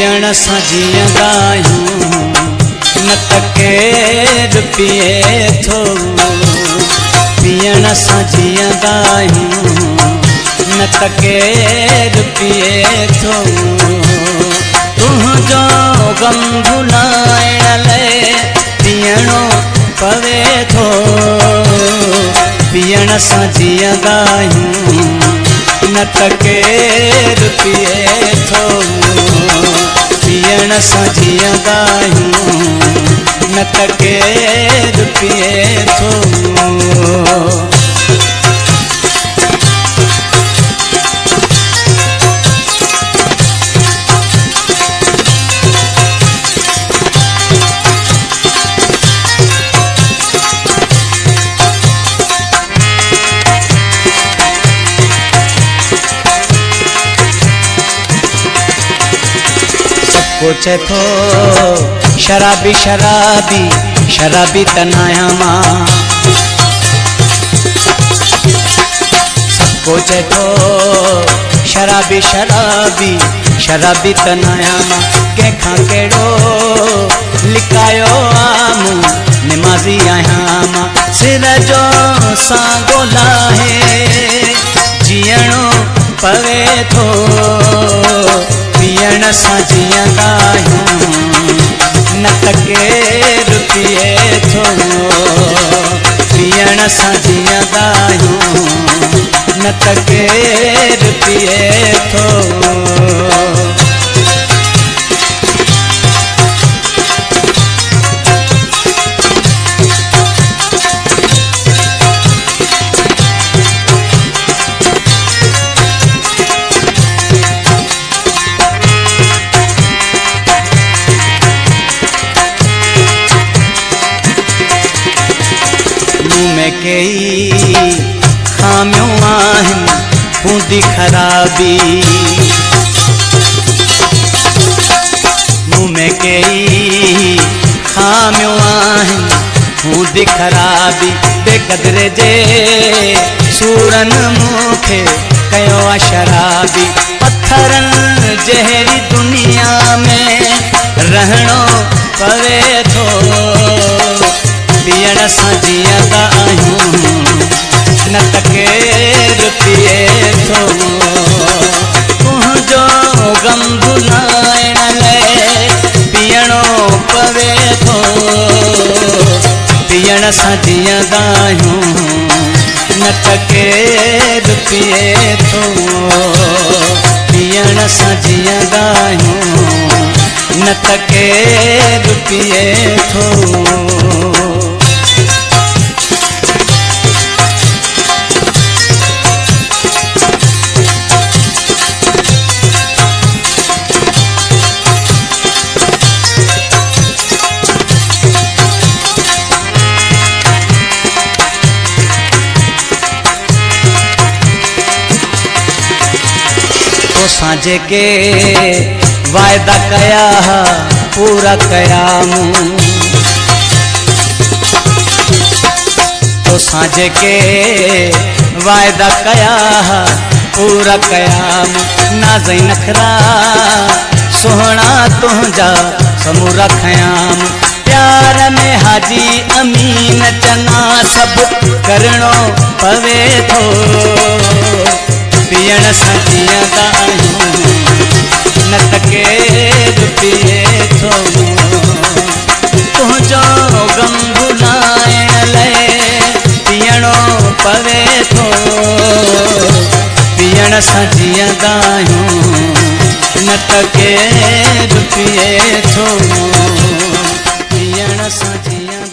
पियण सां जीअंदा आहियूं न त केरु पिए थो। पियण सां जीअंदा आहियूं न त केरु पिए थो। तुंहिंजो गम भुलाइण लाइ पीअणो पवे थो। पियण सां जीअंदा आहियूं न त केरु पिए थो। पियण सां जीअंदा आहियूं न त केरु पिए थो। कोचे थो शराबी शराबी शराबी तनाया मां। कोचे थो शराबी शराबी शराबी तनाया मां। कंहिंखां कहिड़ो लिकायो आमू निमाज़ी आहियां मां। सिर जो सांगो लाहे जीअणो पवे थो। पियण सां जीअंदा आहियूं न त केरु पिए थो। पियण सां जीअंदा आहियूं न त केरु पिए थो। कई खामियूं आहिनि हूंदी ख़राबी। मुँह में कई खामियूं आहिनि हूंदी ख़राबी। बेक़दरे जे सूरनि मूंखे कयो आहे शराबी। पत्थरनि जहिड़ी दुनिया में रहणो पवे थो। पियण सां जीअंदा आहियूं न त केरु पिए थो। तुंहिंजो गम भुलाइण लाइ पीअणो पवे थो। पियण सां जीअंदा आहियूं न त केरु पिए थो। पियण सां जीअंदा आहियूं न त केरु पिए थो। तोसां जेके वाइदा कया पूरा कया मूं। तोसां जेके वाइदा कया पूरा कया मूं। नाज़ नखरा सुहिणा तुंहिंजा समूरा खया मूं। प्यार में हाजी अमीन चना सभु करणो पवे थो। पियण सां जीअंदा आहियूं न त केरु पिए थो। तुंहिंजो गम भुलाइण लाइ पीअणो पवे थो। पियण सां जीअंदा आहियूं न त केरु पिए थो। पियण सां जीअंदा